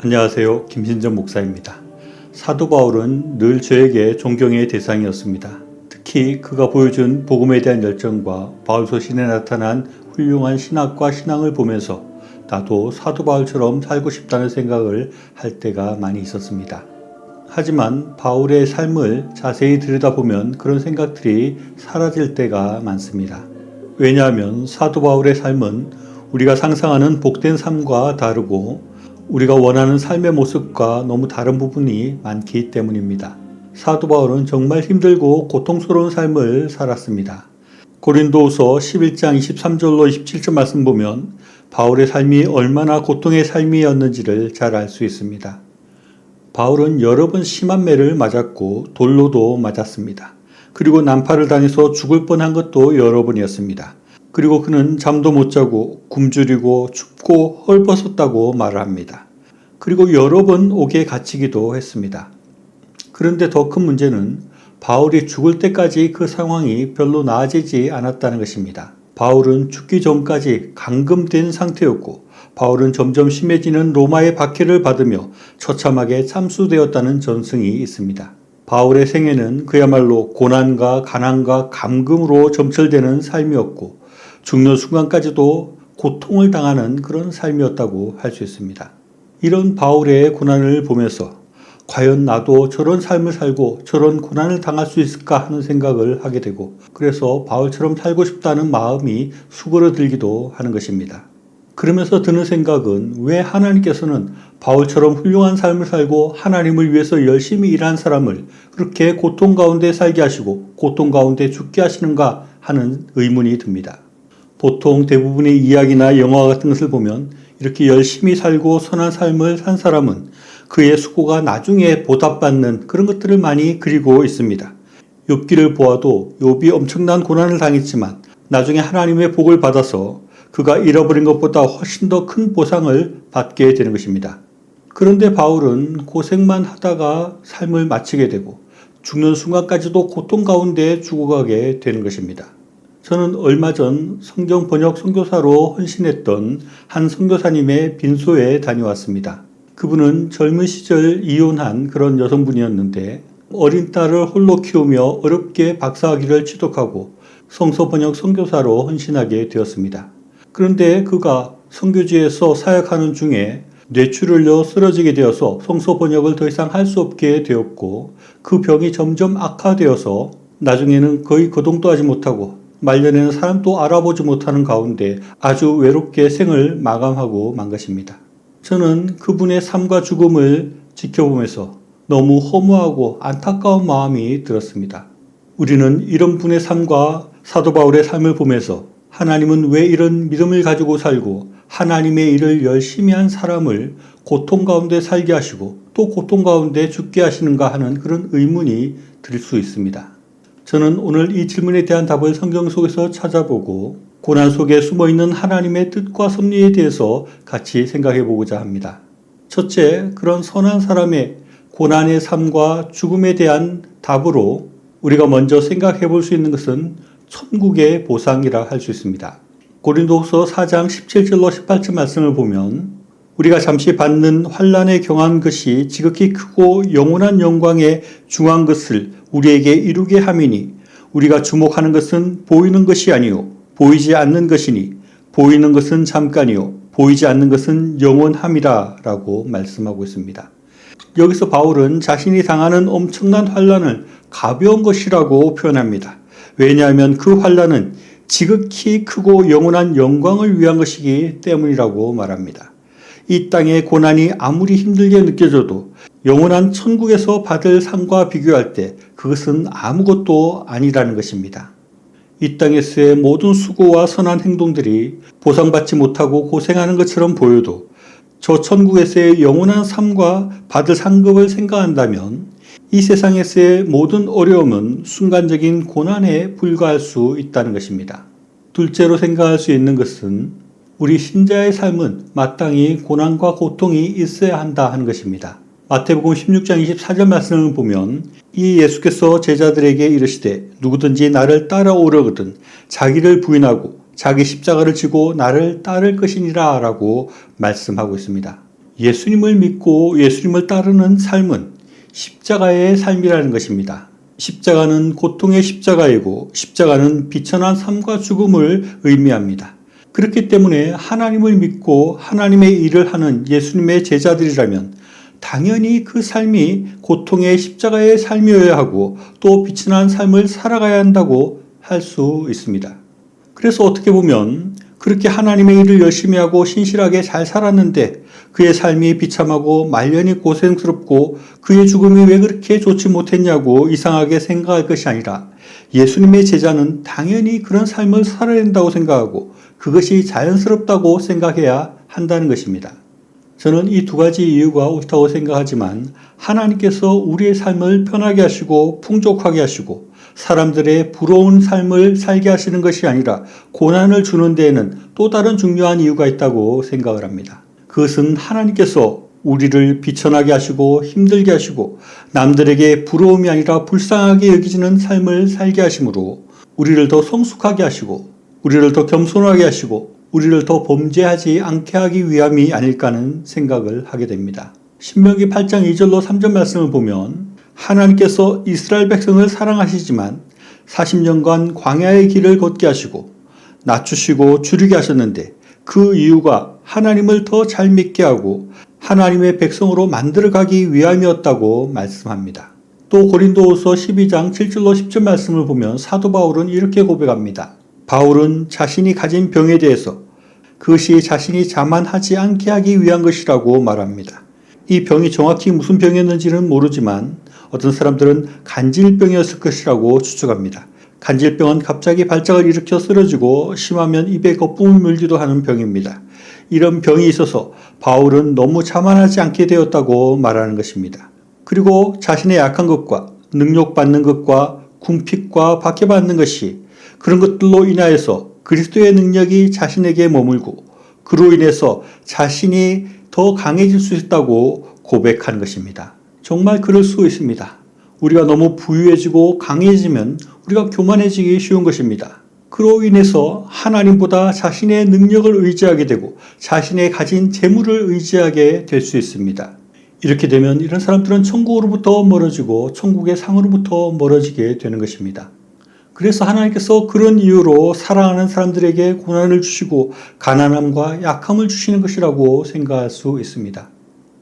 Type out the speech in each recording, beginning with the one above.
안녕하세요. 김신전 목사입니다. 사도 바울은 늘 저에게 존경의 대상이었습니다. 특히 그가 보여준 복음에 대한 열정과 바울 서신에 나타난 훌륭한 신학과 신앙을 보면서 나도 사도 바울처럼 살고 싶다는 생각을 할 때가 많이 있었습니다. 하지만 바울의 삶을 자세히 들여다보면 그런 생각들이 사라질 때가 많습니다. 왜냐하면 사도 바울의 삶은 우리가 상상하는 복된 삶과 다르고 우리가 원하는 삶의 모습과 너무 다른 부분이 많기 때문입니다. 사도 바울은 정말 힘들고 고통스러운 삶을 살았습니다. 고린도후서 11장 23절로 27절 말씀 보면 바울의 삶이 얼마나 고통의 삶이었는지를 잘 알 수 있습니다. 바울은 여러 번 심한 매를 맞았고 돌로도 맞았습니다. 그리고 난파를 당해서 죽을 뻔한 것도 여러 번이었습니다. 그리고 그는 잠도 못 자고 굶주리고 춥고 헐벗었다고 말을 합니다. 그리고 여러 번 옥에 갇히기도 했습니다. 그런데 더 큰 문제는 바울이 죽을 때까지 그 상황이 별로 나아지지 않았다는 것입니다. 바울은 죽기 전까지 감금된 상태였고 바울은 점점 심해지는 로마의 박해를 받으며 처참하게 참수되었다는 전승이 있습니다. 바울의 생애는 그야말로 고난과 가난과 감금으로 점철되는 삶이었고 죽는 순간까지도 고통을 당하는 그런 삶이었다고 할 수 있습니다. 이런 바울의 고난을 보면서 과연 나도 저런 삶을 살고 저런 고난을 당할 수 있을까 하는 생각을 하게 되고 그래서 바울처럼 살고 싶다는 마음이 수그러들기도 하는 것입니다. 그러면서 드는 생각은 왜 하나님께서는 바울처럼 훌륭한 삶을 살고 하나님을 위해서 열심히 일한 사람을 그렇게 고통 가운데 살게 하시고 고통 가운데 죽게 하시는가 하는 의문이 듭니다. 보통 대부분의 이야기나 영화 같은 것을 보면 이렇게 열심히 살고 선한 삶을 산 사람은 그의 수고가 나중에 보답받는 그런 것들을 많이 그리고 있습니다. 욥기를 보아도 욥이 엄청난 고난을 당했지만 나중에 하나님의 복을 받아서 그가 잃어버린 것보다 훨씬 더 큰 보상을 받게 되는 것입니다. 그런데 바울은 고생만 하다가 삶을 마치게 되고 죽는 순간까지도 고통 가운데 죽어가게 되는 것입니다. 저는 얼마 전 성경 번역 선교사로 헌신했던 한 선교사님의 빈소에 다녀왔습니다. 그분은 젊은 시절 이혼한 그런 여성분이었는데 어린 딸을 홀로 키우며 어렵게 박사학위를 취득하고 성서 번역 선교사로 헌신하게 되었습니다. 그런데 그가 선교지에서 사역하는 중에 뇌출혈로 쓰러지게 되어서 성서 번역을 더 이상 할 수 없게 되었고 그 병이 점점 악화되어서 나중에는 거의 거동도 하지 못하고 말년에는 사람도 알아보지 못하는 가운데 아주 외롭게 생을 마감하고 만 것입니다. 저는 그분의 삶과 죽음을 지켜보면서 너무 허무하고 안타까운 마음이 들었습니다. 우리는 이런 분의 삶과 사도 바울의 삶을 보면서 하나님은 왜 이런 믿음을 가지고 살고 하나님의 일을 열심히 한 사람을 고통 가운데 살게 하시고 또 고통 가운데 죽게 하시는가 하는 그런 의문이 들 수 있습니다. 저는 오늘 이 질문에 대한 답을 성경 속에서 찾아보고 고난 속에 숨어있는 하나님의 뜻과 섭리에 대해서 같이 생각해 보고자 합니다. 첫째, 그런 선한 사람의 고난의 삶과 죽음에 대한 답으로 우리가 먼저 생각해 볼 수 있는 것은 천국의 보상이라 할 수 있습니다. 고린도후서 4장 17절로 18절 말씀을 보면 우리가 잠시 받는 환난에 경한 것이 지극히 크고 영원한 영광에 중한 것을 우리에게 이루게 함이니 우리가 주목하는 것은 보이는 것이 아니요 보이지 않는 것이니 보이는 것은 잠깐이요 보이지 않는 것은 영원함이라 라고 말씀하고 있습니다. 여기서 바울은 자신이 당하는 엄청난 환난을 가벼운 것이라고 표현합니다. 왜냐하면 그 환난은 지극히 크고 영원한 영광을 위한 것이기 때문이라고 말합니다. 이 땅의 고난이 아무리 힘들게 느껴져도 영원한 천국에서 받을 상과 비교할 때 그것은 아무것도 아니라는 것입니다. 이 땅에서의 모든 수고와 선한 행동들이 보상받지 못하고 고생하는 것처럼 보여도 저 천국에서의 영원한 삶과 받을 상급을 생각한다면 이 세상에서의 모든 어려움은 순간적인 고난에 불과할 수 있다는 것입니다. 둘째로 생각할 수 있는 것은 우리 신자의 삶은 마땅히 고난과 고통이 있어야 한다 하는 것입니다. 마태복음 16장 24절 말씀을 보면 이 예수께서 제자들에게 이르시되 누구든지 나를 따라오려거든 자기를 부인하고 자기 십자가를 지고 나를 따를 것이니라 라고 말씀하고 있습니다. 예수님을 믿고 예수님을 따르는 삶은 십자가의 삶이라는 것입니다. 십자가는 고통의 십자가이고 십자가는 비천한 삶과 죽음을 의미합니다. 그렇기 때문에 하나님을 믿고 하나님의 일을 하는 예수님의 제자들이라면 당연히 그 삶이 고통의 십자가의 삶이어야 하고 또 비천한 삶을 살아가야 한다고 할 수 있습니다. 그래서 어떻게 보면 그렇게 하나님의 일을 열심히 하고 신실하게 잘 살았는데 그의 삶이 비참하고 말년이 고생스럽고 그의 죽음이 왜 그렇게 좋지 못했냐고 이상하게 생각할 것이 아니라 예수님의 제자는 당연히 그런 삶을 살아야 된다고 생각하고 그것이 자연스럽다고 생각해야 한다는 것입니다. 저는 이 두 가지 이유가 옳다고 생각하지만 하나님께서 우리의 삶을 편하게 하시고 풍족하게 하시고 사람들의 부러운 삶을 살게 하시는 것이 아니라 고난을 주는 데에는 또 다른 중요한 이유가 있다고 생각을 합니다. 그것은 하나님께서 우리를 비천하게 하시고 힘들게 하시고 남들에게 부러움이 아니라 불쌍하게 여기지는 삶을 살게 하심으로 우리를 더 성숙하게 하시고 우리를 더 겸손하게 하시고 우리를 더 범죄하지 않게 하기 위함이 아닐까 하는 생각을 하게 됩니다. 신명기 8장 2절로 3절 말씀을 보면 하나님께서 이스라엘 백성을 사랑하시지만 40년간 광야의 길을 걷게 하시고 낮추시고 줄이게 하셨는데 그 이유가 하나님을 더 잘 믿게 하고 하나님의 백성으로 만들어가기 위함이었다고 말씀합니다. 또 고린도후서 12장 7절로 10절 말씀을 보면 사도 바울은 이렇게 고백합니다. 바울은 자신이 가진 병에 대해서 그것이 자신이 자만하지 않게 하기 위한 것이라고 말합니다. 이 병이 정확히 무슨 병이었는지는 모르지만 어떤 사람들은 간질병이었을 것이라고 추측합니다. 간질병은 갑자기 발작을 일으켜 쓰러지고 심하면 입에 거품을 물기도 하는 병입니다. 이런 병이 있어서 바울은 너무 자만하지 않게 되었다고 말하는 것입니다. 그리고 자신의 약한 것과 능욕받는 것과 궁핍과 박해받는 것이 그런 것들로 인하여서 그리스도의 능력이 자신에게 머물고 그로 인해서 자신이 더 강해질 수 있다고 고백하는 것입니다. 정말 그럴 수 있습니다. 우리가 너무 부유해지고 강해지면 우리가 교만해지기 쉬운 것입니다. 그로 인해서 하나님보다 자신의 능력을 의지하게 되고 자신의 가진 재물을 의지하게 될 수 있습니다. 이렇게 되면 이런 사람들은 천국으로부터 멀어지고 천국의 상으로부터 멀어지게 되는 것입니다. 그래서 하나님께서 그런 이유로 사랑하는 사람들에게 고난을 주시고 가난함과 약함을 주시는 것이라고 생각할 수 있습니다.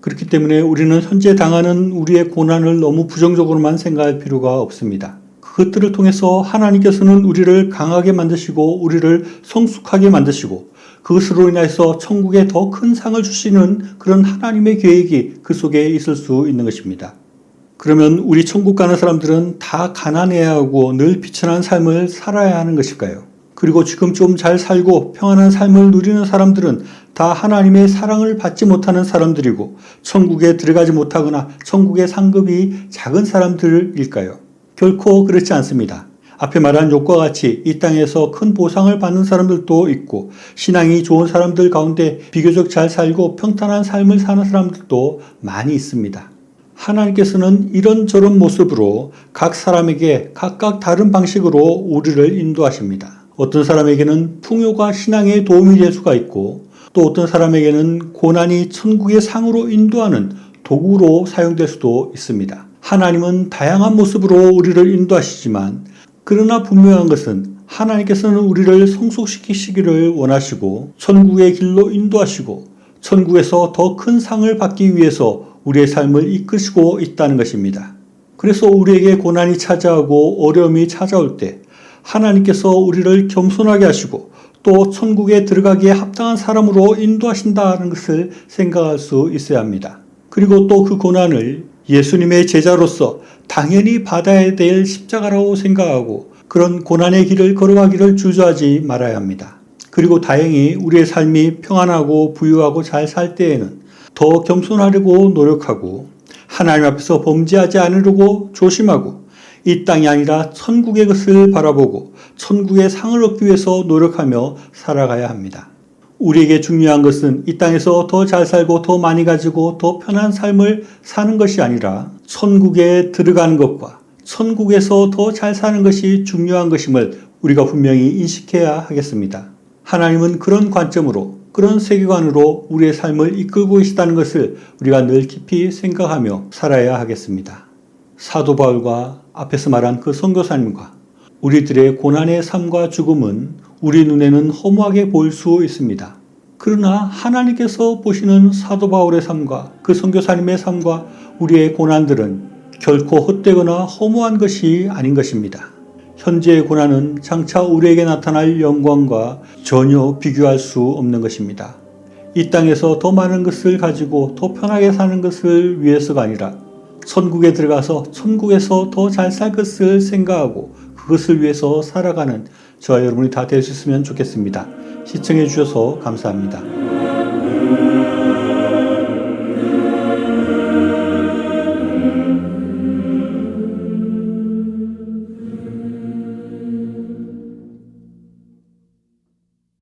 그렇기 때문에 우리는 현재 당하는 우리의 고난을 너무 부정적으로만 생각할 필요가 없습니다. 그것들을 통해서 하나님께서는 우리를 강하게 만드시고 우리를 성숙하게 만드시고 그것으로 인해서 천국에 더 큰 상을 주시는 그런 하나님의 계획이 그 속에 있을 수 있는 것입니다. 그러면 우리 천국 가는 사람들은 다 가난해야 하고 늘 비천한 삶을 살아야 하는 것일까요? 그리고 지금 좀 잘 살고 평안한 삶을 누리는 사람들은 다 하나님의 사랑을 받지 못하는 사람들이고 천국에 들어가지 못하거나 천국의 상급이 작은 사람들일까요? 결코 그렇지 않습니다. 앞에 말한 욕과 같이 이 땅에서 큰 보상을 받는 사람들도 있고 신앙이 좋은 사람들 가운데 비교적 잘 살고 평탄한 삶을 사는 사람들도 많이 있습니다. 하나님께서는 이런저런 모습으로 각 사람에게 각각 다른 방식으로 우리를 인도하십니다. 어떤 사람에게는 풍요가 신앙에 도움이 될 수가 있고 또 어떤 사람에게는 고난이 천국의 상으로 인도하는 도구로 사용될 수도 있습니다. 하나님은 다양한 모습으로 우리를 인도하시지만 그러나 분명한 것은 하나님께서는 우리를 성숙시키시기를 원하시고 천국의 길로 인도하시고 천국에서 더 큰 상을 받기 위해서 우리의 삶을 이끄시고 있다는 것입니다. 그래서 우리에게 고난이 찾아오고 어려움이 찾아올 때 하나님께서 우리를 겸손하게 하시고 또 천국에 들어가기에 합당한 사람으로 인도하신다는 것을 생각할 수 있어야 합니다. 그리고 또 그 고난을 예수님의 제자로서 당연히 받아야 될 십자가라고 생각하고 그런 고난의 길을 걸어가기를 주저하지 말아야 합니다. 그리고 다행히 우리의 삶이 평안하고 부유하고 잘 살 때에는 더 겸손하려고 노력하고 하나님 앞에서 범죄하지 않으려고 조심하고 이 땅이 아니라 천국의 것을 바라보고 천국의 상을 얻기 위해서 노력하며 살아가야 합니다. 우리에게 중요한 것은 이 땅에서 더 잘 살고 더 많이 가지고 더 편한 삶을 사는 것이 아니라 천국에 들어가는 것과 천국에서 더 잘 사는 것이 중요한 것임을 우리가 분명히 인식해야 하겠습니다. 하나님은 그런 관점으로 그런 세계관으로 우리의 삶을 이끌고 계시다는 것을 우리가 늘 깊이 생각하며 살아야 하겠습니다. 사도 바울과 앞에서 말한 그 선교사님과 우리들의 고난의 삶과 죽음은 우리 눈에는 허무하게 보일 수 있습니다. 그러나 하나님께서 보시는 사도 바울의 삶과 그 선교사님의 삶과 우리의 고난들은 결코 헛되거나 허무한 것이 아닌 것입니다. 현재의 고난은 장차 우리에게 나타날 영광과 전혀 비교할 수 없는 것입니다. 이 땅에서 더 많은 것을 가지고 더 편하게 사는 것을 위해서가 아니라 천국에 들어가서 천국에서 더 잘 살 것을 생각하고 그것을 위해서 살아가는 저와 여러분이 다 될 수 있으면 좋겠습니다. 시청해 주셔서 감사합니다.